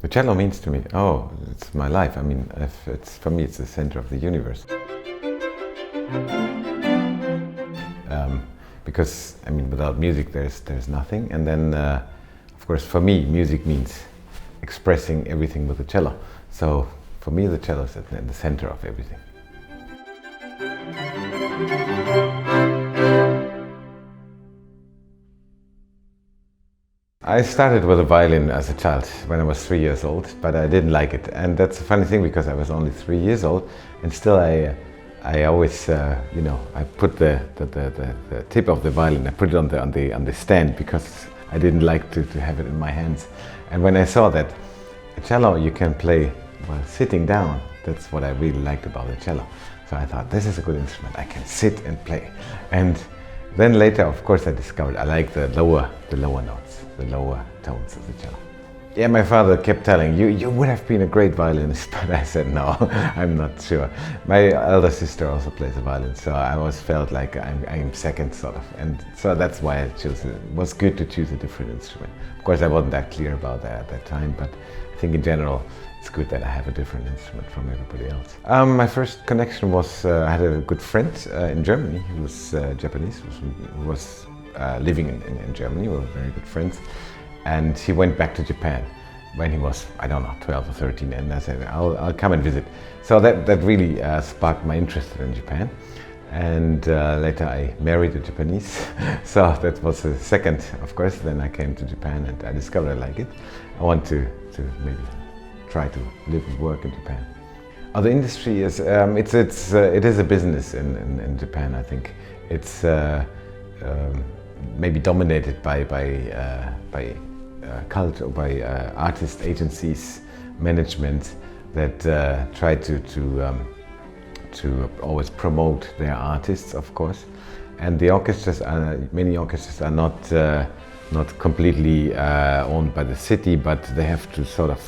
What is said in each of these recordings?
The cello means to me, oh, it's my life. I mean, for me, it's the center of the universe. Because, I mean, without music, there's nothing. And then, of course, for me, music means expressing everything with the cello. So, for me, the cello is at the center of everything. I started with a violin as a child when I was 3 years old, but I didn't like it. And that's a funny thing because I was only 3 years old, and still I always, I put the tip of the violin, I put it on the stand because I didn't like to have it in my hands. And when I saw that a cello you can play while sitting down, that's what I really liked about the cello. So I thought, this is a good instrument, I can sit and play. And then later, of course, I discovered I like the lower notes, the lower tones of the cello. Yeah, my father kept telling, you would have been a great violinist, but I said, no, I'm not sure. My elder sister also plays the violin, so I always felt like I'm second, sort of. And so that's why I chose it. It was good to choose a different instrument. Of course, I wasn't that clear about that at that time, but I think in general, it's good that I have a different instrument from everybody else. My first connection was, I had a good friend in Germany who was Japanese, who was living in Germany. We were very good friends. And he went back to Japan when he was, I don't know, 12 or 13, and I said, I'll come and visit. So that really sparked my interest in Japan. And later I married a Japanese, so that was the second, of course. Then I came to Japan and I discovered I like it. I want to maybe try to live and work in Japan. The industry is, it is a business in Japan, I think. It's maybe dominated by culture, by artist agencies, management that try to always promote their artists, of course. And the orchestras, many orchestras are not completely owned by the city, but they have to sort of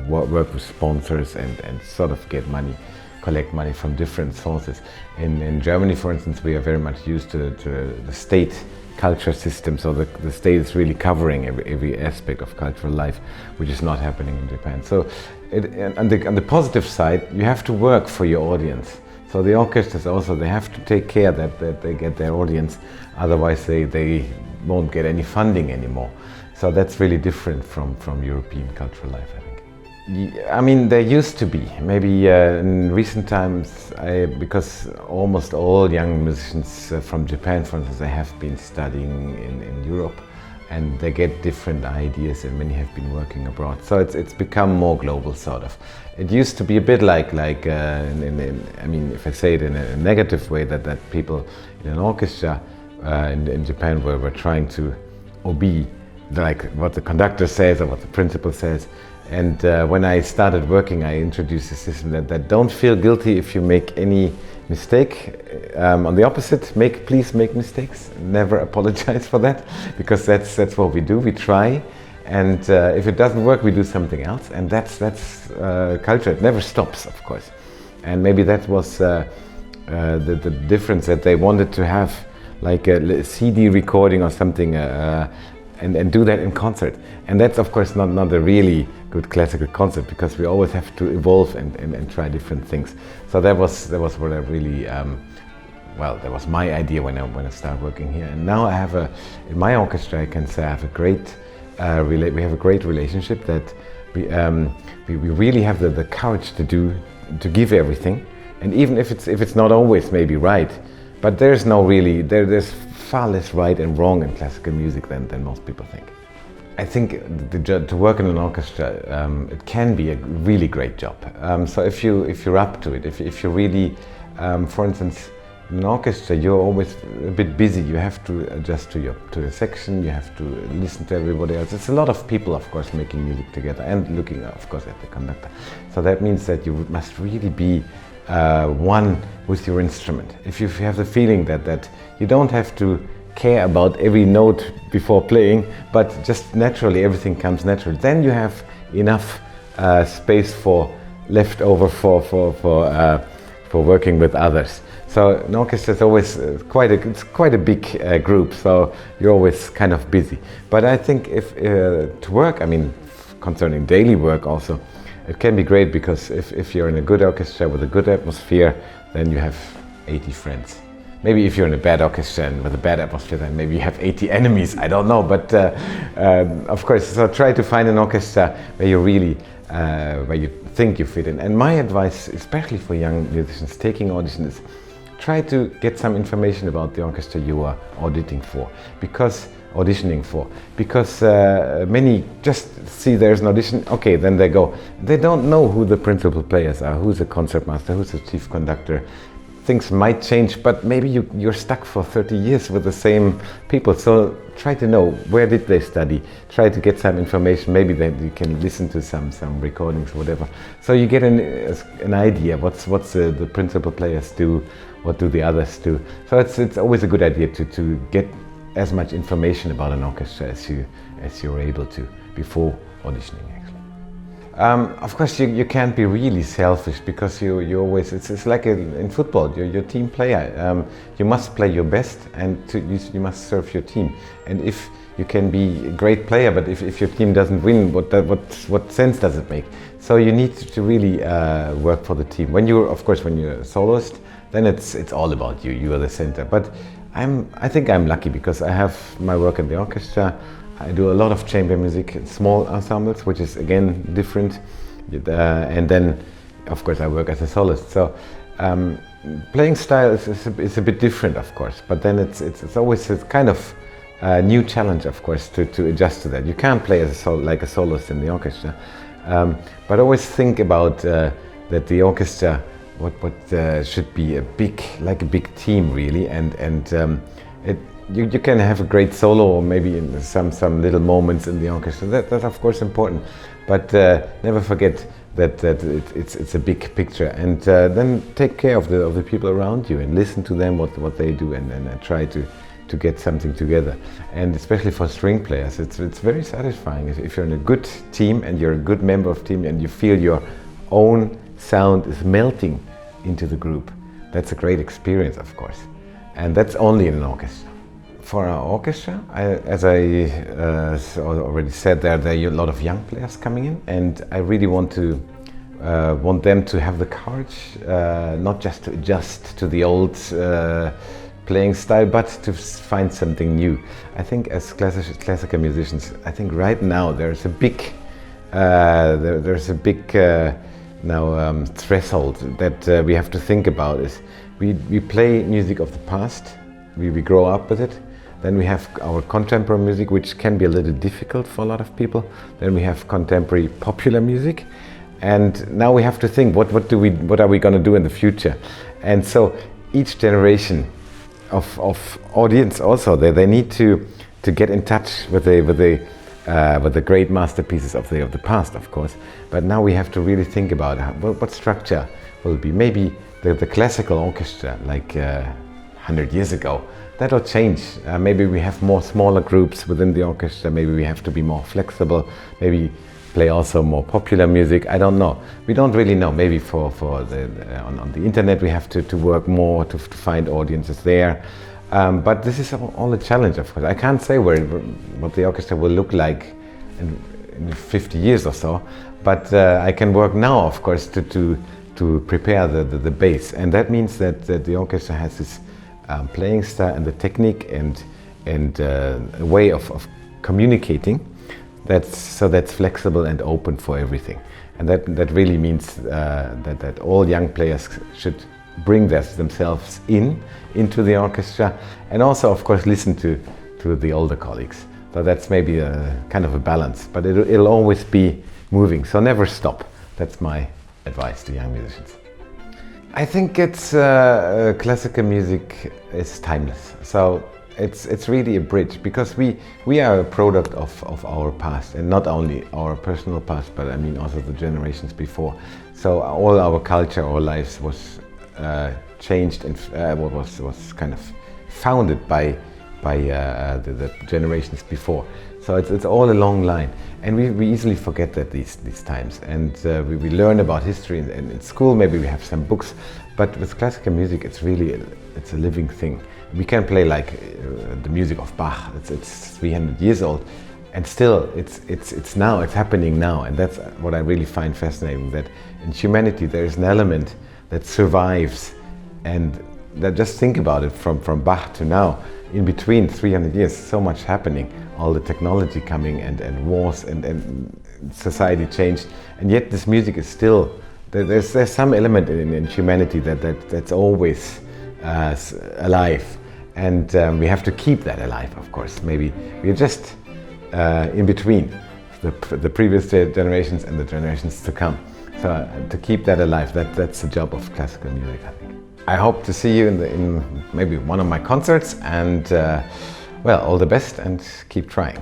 work with sponsors and sort of get money, collect money from different sources. In Germany, for instance, we are very much used to the state culture system, so the state is really covering every aspect of cultural life, which is not happening in Japan. So on the positive side, you have to work for your audience. So the orchestras also, they have to take care that they get their audience, otherwise they won't get any funding anymore. So that's really different from European cultural life, I think. I mean, there used to be, maybe in recent times, because almost all young musicians from Japan, for instance, they have been studying in Europe, and they get different ideas, and many have been working abroad. So it's become more global, sort of. It used to be a bit like I mean, if I say it in a negative way, that people in an orchestra in Japan were trying to obey like what the conductor says or what the principal says. And when I started working, I introduced a system that don't feel guilty if you make any mistake. On the opposite, please make mistakes. Never apologize for that, because that's what we do. We try, and if it doesn't work, we do something else. And that's culture. It never stops, of course. And maybe that was the difference, that they wanted to have like a CD recording or something. And do that in concert. And that's of course not a really good classical concert, because we always have to evolve and try different things. So that was what I really, that was my idea when I started working here. And now I have in my orchestra, I can say I have we have a great relationship, that we really have the courage to give everything. And even if it's not always maybe right, but there's far less right and wrong in classical music than most people think. I think to work in an orchestra, it can be a really great job. So if you're up to it, if you really, for instance, in an orchestra, you're always a bit busy. You have to adjust to your section. You have to listen to everybody else. It's a lot of people, of course, making music together and looking, of course, at the conductor. So that means that you must really be one with your instrument. If you have the feeling that you don't have to care about every note before playing, but just naturally everything comes naturally, then you have enough space left over for working with others. So an orchestra is always quite a big group, so you're always kind of busy. But I think if to work, I mean, concerning daily work also, it can be great because if you're in a good orchestra with a good atmosphere, then you have 80 friends. Maybe if you're in a bad orchestra and with a bad atmosphere, then maybe you have 80 enemies, I don't know. But of course, so try to find an orchestra where you really, where you think you fit in. And my advice, especially for young musicians taking auditions, is try to get some information about the orchestra you are auditioning for. Because many just see there's an audition, okay, then they go. They don't know who the principal players are, who's the concertmaster, who's the chief conductor. Things might change, but maybe you're stuck for 30 years with the same people. So try to know where did they study. Try to get some information. Maybe you can listen to some recordings or whatever. So you get an idea what's the principal players do, what do the others do. So it's always a good idea to get as much information about an orchestra as you're able to before auditioning. Of course, you can't be really selfish because you always, it's like in football, you're a team player. You must play your best and you must serve your team. And if you can be a great player, but if your team doesn't win, what sense does it make? So you need to really work for the team. When you're a soloist, then it's all about you. You are the center. But I think I'm lucky because I have my work in the orchestra. I do a lot of chamber music, small ensembles, which is again different. And then, of course, I work as a soloist. So playing style is a bit different, of course. But then it's always a kind of new challenge, of course, to adjust to that. You can't play as like a soloist in the orchestra, but always think about that the orchestra what should be like a big team, really, and you can have a great solo or maybe in some little moments in the orchestra. That's of course important, but never forget that it's a big picture, and then take care of the people around you and listen to them what they do, and try to get something together. And especially for string players, it's very satisfying if you're in a good team and you're a good member of team and you feel your own sound is melting into the group. That's a great experience, of course, and that's only in an orchestra. For our orchestra, as I already said, there are a lot of young players coming in, and I really want them to have the courage, not just to adjust to the old playing style, but to find something new. I think as classical musicians, I think right now there's a big threshold that we have to think about. Is we play music of the past, we grow up with it. Then we have our contemporary music, which can be a little difficult for a lot of people. Then we have contemporary popular music, and now we have to think what are we going to do in the future. And so each generation of audience also they need to get in touch with the great masterpieces of the past, of course. But now we have to really think about what structure will be. Maybe the classical orchestra, like 100 years ago. That'll change. Maybe we have more smaller groups within the orchestra. Maybe we have to be more flexible. Maybe play also more popular music. I don't know. We don't really know. Maybe on the internet we have to work more to find audiences there. But this is all a challenge, of course. I can't say what the orchestra will look like in 50 years or so. But I can work now, of course, to prepare the base, and that means that the orchestra has this playing style and the technique and a way of communicating that's flexible and open for everything, and that really means that all young players should bring themselves into the orchestra, and also of course listen to the older colleagues. So that's maybe a kind of a balance, but it'll always be moving, so never stop. That's my advice to young musicians. I think it's classical music is timeless. So it's really a bridge, because we are a product of our past, and not only our personal past, but I mean also the generations before. So all our culture, our lives was changed and was kind of founded by the generations before. So it's all a long line, and we easily forget that these times. And we learn about history in school. Maybe we have some books, but with classical music, it's a living thing. We can play like the music of Bach. It's 300 years old, And still, it's now, it's happening now, and that's what I really find fascinating, that in humanity there is an element that survives, and that, just think about it, from Bach to now, in between 300 years, so much happening, all the technology coming, and wars, and society changed, and yet this music is still, there's some element in humanity that's always alive, and we have to keep that alive, of course. Maybe we're just in between the previous generations and the generations to come. So to keep that alive, that's the job of classical music, I think. I hope to see you in maybe one of my concerts, and well, all the best and keep trying.